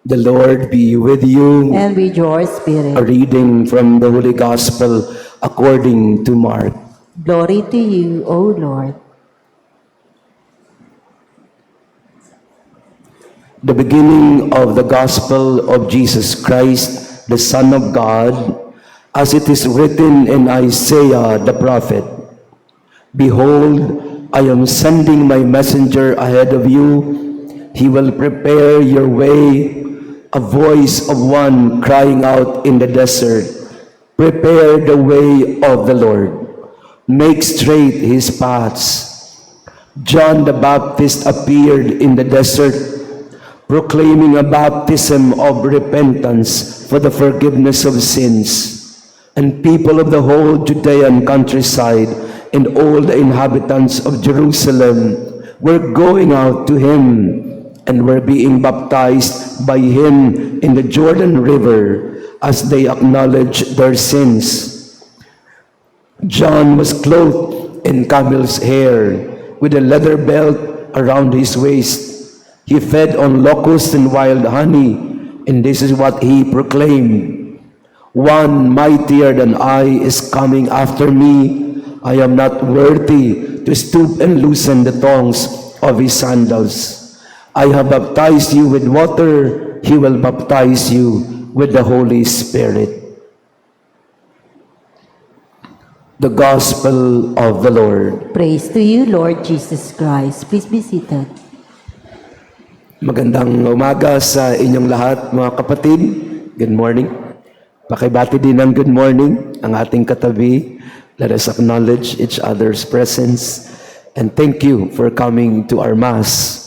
The Lord be with you. and with your A spirit. reading from the Holy Gospel according to Mark. Glory to you, O Lord. The beginning of the Gospel of Jesus Christ, the Son of God, as it is written in Isaiah the prophet. Behold, I am sending my messenger ahead of you. He will prepare your way, a voice of one crying out in the desert. Prepare the way of the Lord. Make straight his paths. John the Baptist appeared in the desert, proclaiming a baptism of repentance for the forgiveness of sins. And people of the whole Judean countryside and all the inhabitants of Jerusalem were going out to him and were being baptized by him in the Jordan River as they acknowledged their sins. John was clothed in camel's hair with a leather belt around his waist. He fed on locusts and wild honey, and this is what he proclaimed. One mightier than I is coming after me. I am not worthy to stoop and loosen the thongs of his sandals. I have baptized you with water. He will baptize you with the Holy Spirit. The Gospel of the Lord. Praise to you, Lord Jesus Christ. Please be seated. Magandang umaga sa inyong lahat, mga kapatid. Good morning. Pakibati din ng good morning ang ating katabi. Let us acknowledge each other's presence and thank you for coming to our Mass.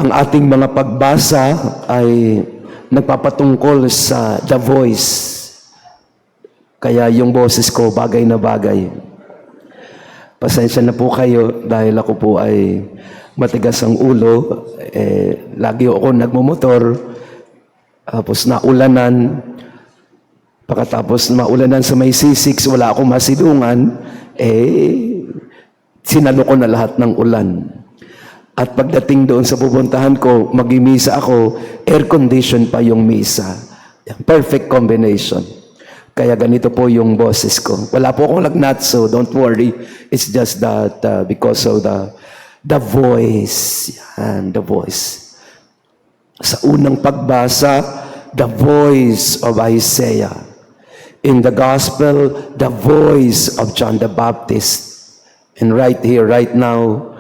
Ang ating mga pagbasa ay nagpapatungkol sa The Voice. Kaya yung boses ko bagay na bagay. Pasensya na po kayo dahil ako po ay matigas ang ulo. Lagi ako nagmumotor. Tapos naulanan. Pagkatapos maulanan sa may C6, wala akong masidungan. Sinalo ko na lahat ng ulan. At pagdating doon sa pupuntahan ko, mag-misa ako, air condition pa yung misa. Perfect combination. Kaya ganito po yung boses ko. Wala po akong lagnat, so don't worry. It's just that because of the voice. Yan, the voice. Sa unang pagbasa, the voice of Isaiah. In the Gospel, the voice of John the Baptist. And right here, right now,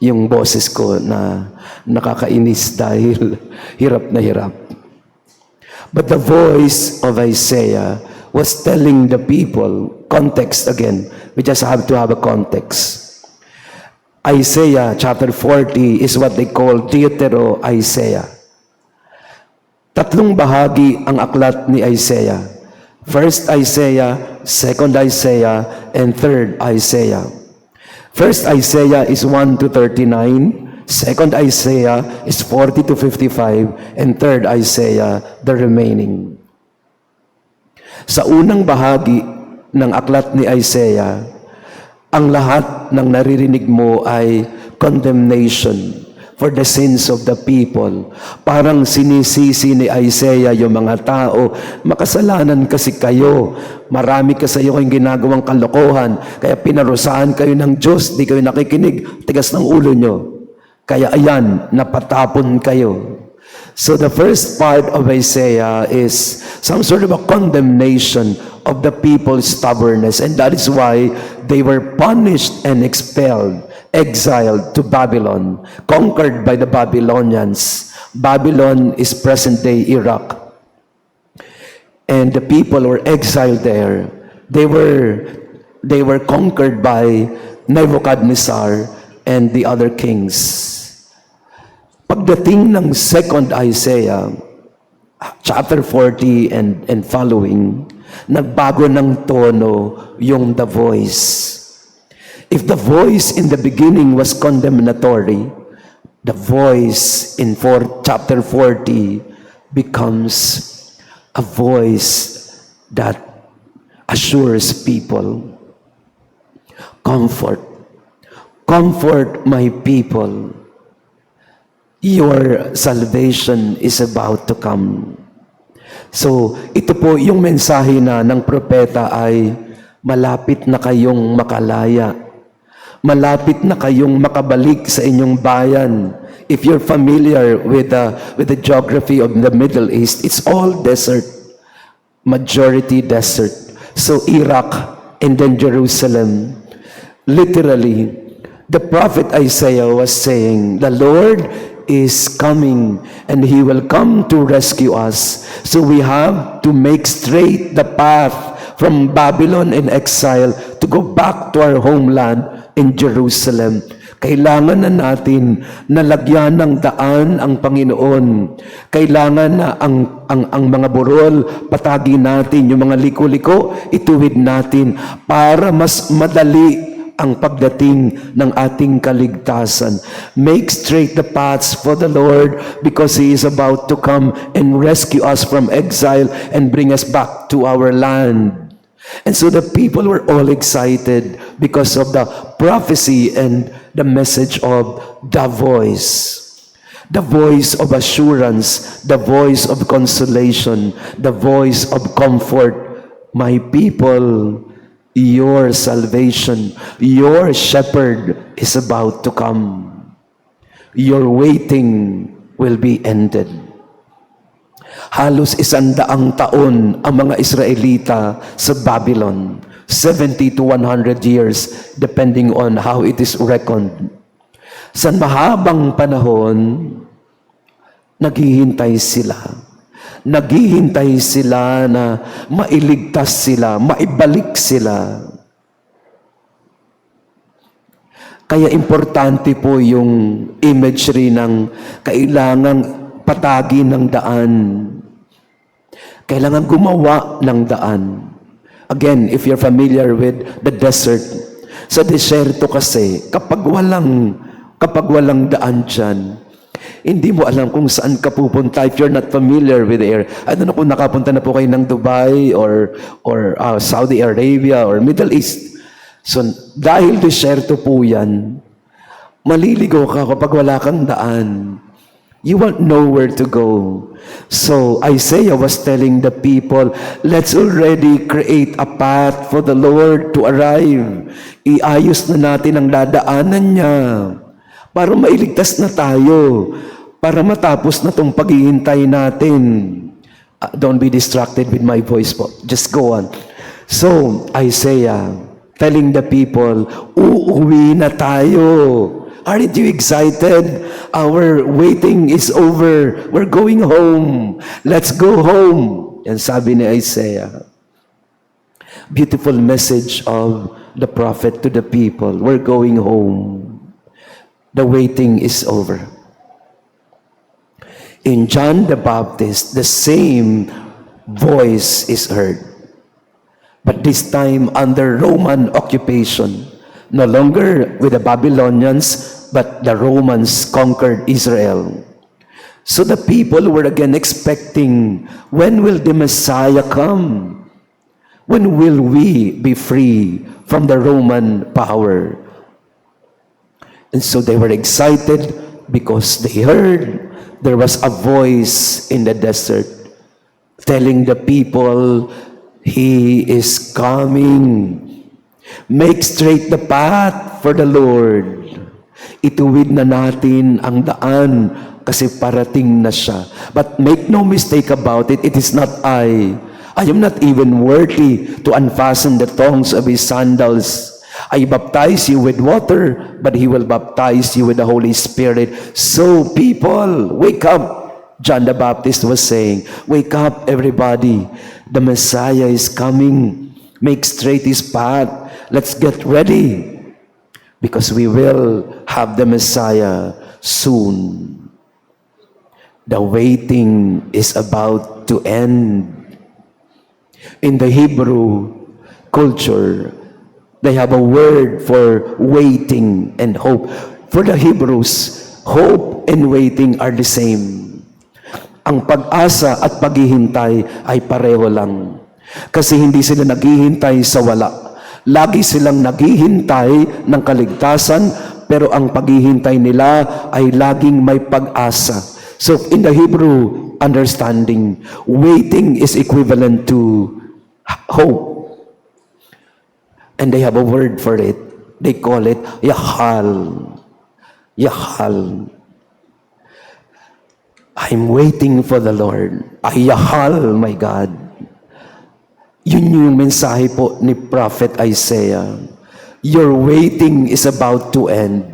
yung boses ko na nakakainis dahil hirap na hirap. But the voice of Isaiah was telling the people, context again, we just have to have a context. Isaiah chapter 40 is what they call Deutero-Isaiah. Tatlong bahagi ang aklat ni Isaiah. First Isaiah, second Isaiah, and third Isaiah. First Isaiah is 1 to 39, second Isaiah is 40 to 55, and third Isaiah, the remaining. Sa unang bahagi ng aklat ni Isaiah, ang lahat ng naririnig mo ay condemnation for the sins of the people. Parang sinisisi ni Isaiah yung mga tao, makasalanan kasi kayo. Marami kasi yung ginagawang kalokohan, kaya pinarusahan kayo ng Diyos, di kayo nakikinig, tigas ng ulo nyo. Kaya ayan, napatapon kayo. So the first part of Isaiah is some sort of a condemnation of the people's stubbornness, and that is why they were punished and expelled, exiled to Babylon, conquered by the Babylonians. Babylon is present-day Iraq. And the people were exiled there. They were conquered by Nebuchadnezzar and the other kings. Pagdating ng second Isaiah, chapter 40 and following, nagbago ng tono yung the voice. If the voice in the beginning was condemnatory, the voice in chapter 40 becomes a voice that assures people, comfort my people. Your salvation is about to come. So, ito po yung mensahe na ng propeta ay malapit na kayong makalaya. Malapit na kayong makabalik sa inyong bayan. If you're familiar with the geography of the Middle East, it's all desert. Majority desert. So, Iraq and then Jerusalem. Literally, the prophet Isaiah was saying, the Lord is coming and He will come to rescue us. So we have to make straight the path from Babylon in exile to go back to our homeland in Jerusalem. Kailangan na natin nalagyan ng daan ang Panginoon. Kailangan na ang mga burol, patagin natin, yung mga liko-liko, ituwid natin para mas madali ang pagdating ng ating kaligtasan. Make straight the paths for the Lord because He is about to come and rescue us from exile and bring us back to our land. And so the people were all excited because of the prophecy and the message of the voice. The voice of assurance, the voice of consolation, the voice of comfort. My people, your salvation, your shepherd is about to come. Your waiting will be ended. Halos 100 taon ang mga Israelita sa Babylon. 70 to 100 years depending on how it is reckoned. Sa mahabang panahon, naghihintay sila. Naghihintay sila na mailigtas sila, maibalik sila. Kaya importante po yung imagery ng kailangang patagi ng daan. Kailangan gumawa ng daan. Again, if you're familiar with the desert, sa desierto kasi, kapag walang daan dyan, hindi mo alam kung saan ka pupunta if you're not familiar with the area. I don't know kung nakapunta na po kayo ng Dubai or Saudi Arabia or Middle East. So, dahil desierto po yan, maliligaw ka kapag wala kang daan. You won't know where to go. So Isaiah was telling the people, let's already create a path for the Lord to arrive. Iayos na natin ang dadaanan niya para mailigtas na tayo, para matapos na itong paghihintay natin. Don't be distracted with my voice po. Just go on. So Isaiah telling the people, uuwi na tayo. Aren't you excited? Our waiting is over. We're going home. Let's go home. Yan sabi ni Isaiah. Beautiful message of the prophet to the people. We're going home. The waiting is over. In John the Baptist, the same voice is heard. But this time under Roman occupation. No longer with the Babylonians, but the Romans conquered Israel. So the people were again expecting, when will the Messiah come? When will we be free from the Roman power? And so they were excited because they heard there was a voice in the desert telling the people, He is coming. Make straight the path for the Lord. Ituwid na natin ang daan kasi parating na siya. But make no mistake about it, it is not I. I am not even worthy to unfasten the thongs of His sandals. I baptize you with water, but He will baptize you with the Holy Spirit. So people, wake up. John the Baptist was saying, wake up everybody. The Messiah is coming. Make straight His path. Let's get ready because we will have the Messiah soon. The waiting is about to end. In the Hebrew culture, they have a word for waiting and hope. For the Hebrews, hope and waiting are the same. Ang pag-asa at paghihintay ay pareho lang. Kasi hindi sila naghihintay sa wala. Lagi silang naghihintay ng kaligtasan, pero ang paghihintay nila ay laging may pag-asa. So in the Hebrew understanding, waiting is equivalent to hope. And they have a word for it. They call it Yahal. Yahal. I'm waiting for the Lord. Ay Yahal, my God. Yun yung mensahe po ni Prophet Isaiah. Your waiting is about to end.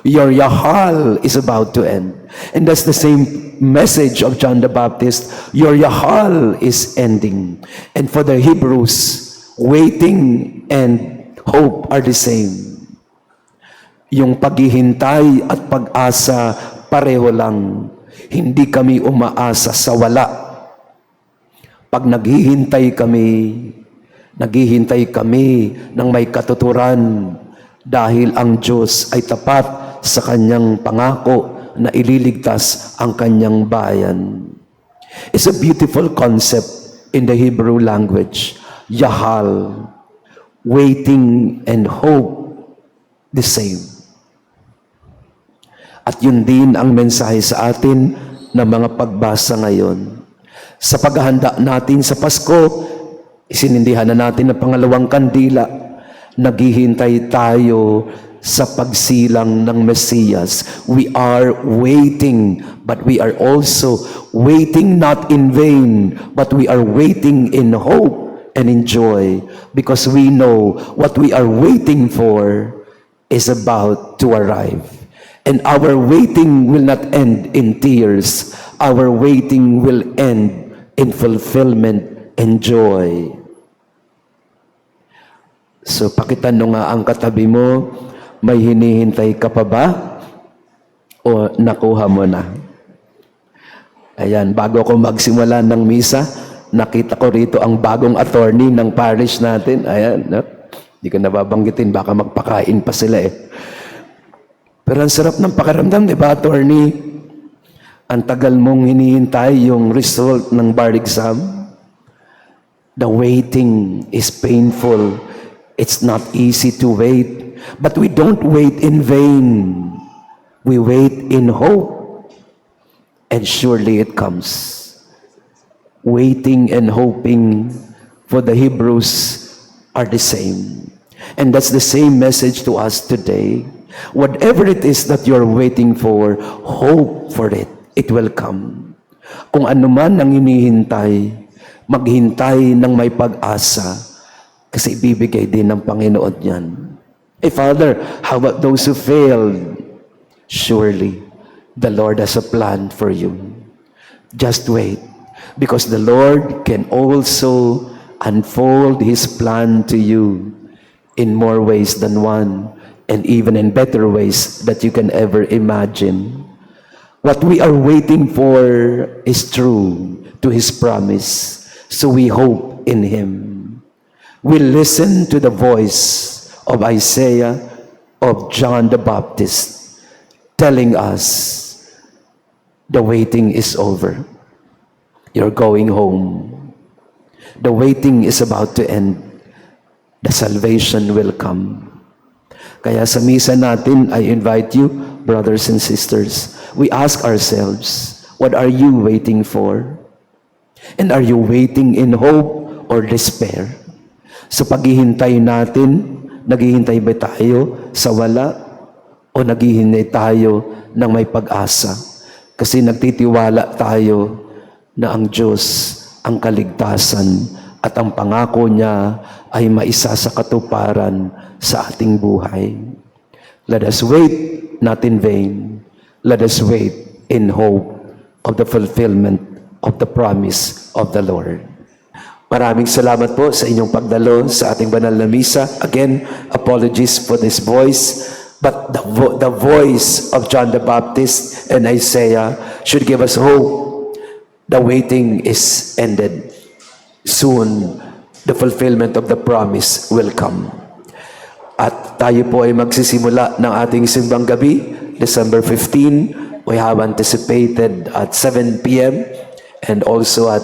Your Yahal is about to end. And that's the same message of John the Baptist. Your Yahal is ending. And for the Hebrews, waiting and hope are the same. Yung paghihintay at pag-asa pareho lang. Hindi kami umaasa sa wala. Pag naghihintay kami ng may katuturan dahil ang Diyos ay tapat sa kanyang pangako na ililigtas ang kanyang bayan. It's a beautiful concept in the Hebrew language. Yahal, waiting and hope, the same. At yun din ang mensahe sa atin ng mga pagbasa ngayon. Sa paghahanda natin sa Pasko, isinindihan na natin ang pangalawang kandila. Naghihintay tayo sa pagsilang ng Mesiyas. We are waiting, but we are also waiting not in vain, but we are waiting in hope and in joy, because we know what we are waiting for is about to arrive. And our waiting will not end in tears. Our waiting will end in fulfillment and joy. So pakitanong nga ang katabi mo, may hinihintay ka pa ba? O nakuha mo na? Ayan, bago ako magsimula ng misa, nakita ko rito ang bagong attorney ng parish natin. Ayan, no? Hindi ko nababanggitin, baka magpakain pa sila eh. Pero ang sarap ng pakiramdam, di ba, attorney? Ang tagal mong hinihintay yung result ng bar exam. The waiting is painful. It's not easy to wait. But we don't wait in vain. We wait in hope. And surely it comes. Waiting and hoping for the Hebrews are the same. And that's the same message to us today. Whatever it is that you're waiting for, hope for it. It will come. Kung ano man ang hinihintay, maghintay ng may pag-asa, kasi ibibigay din ng Panginoon yan. Father, how about those who failed? Surely, the Lord has a plan for you. Just wait, because the Lord can also unfold His plan to you in more ways than one, and even in better ways that you can ever imagine. What we are waiting for is true to His promise, so we hope in Him. We listen to the voice of Isaiah, of John the Baptist, telling us, the waiting is over. You're going home. The waiting is about to end. The salvation will come. Kaya sa misa natin, I invite you, brothers and sisters, we ask ourselves, what are you waiting for? And are you waiting in hope or despair? Sa paghihintay natin, naghihintay ba tayo sa wala? O naghihintay tayo ng may pag-asa? Kasi nagtitiwala tayo na ang Diyos, ang kaligtasan, at ang pangako niya ay maisa sa katuparan sa ating buhay. Let us wait not in vain. Let us wait in hope of the fulfillment of the promise of the Lord. Maraming salamat po sa inyong pagdalo sa ating banal na misa. Again, apologies for this voice, but the voice of John the Baptist and Isaiah should give us hope. The waiting is ended. Soon, the fulfillment of the promise will come. At tayo po ay magsisimula ng ating simbang gabi, December 15. We have anticipated at 7 p.m. and also at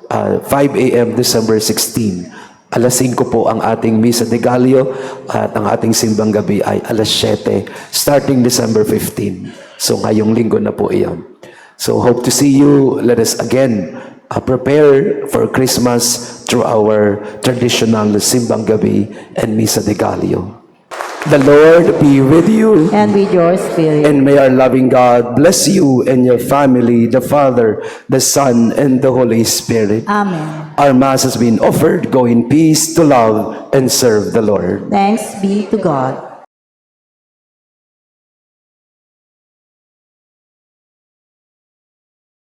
5 a.m. December 16. Alas 5 po ang ating Misa de Gallo at ang ating simbang gabi ay alas 7 starting December 15. So ngayong linggo na po iyon. So hope to see you. Let us again prepare for Christmas through our traditional simbang gabi and Misa de Gallo. The Lord be with you. And with your spirit. And may our loving God bless you and your family, the Father, the Son, and the Holy Spirit. Amen. Our Mass has been offered. Go in peace to love and serve the Lord. Thanks be to God.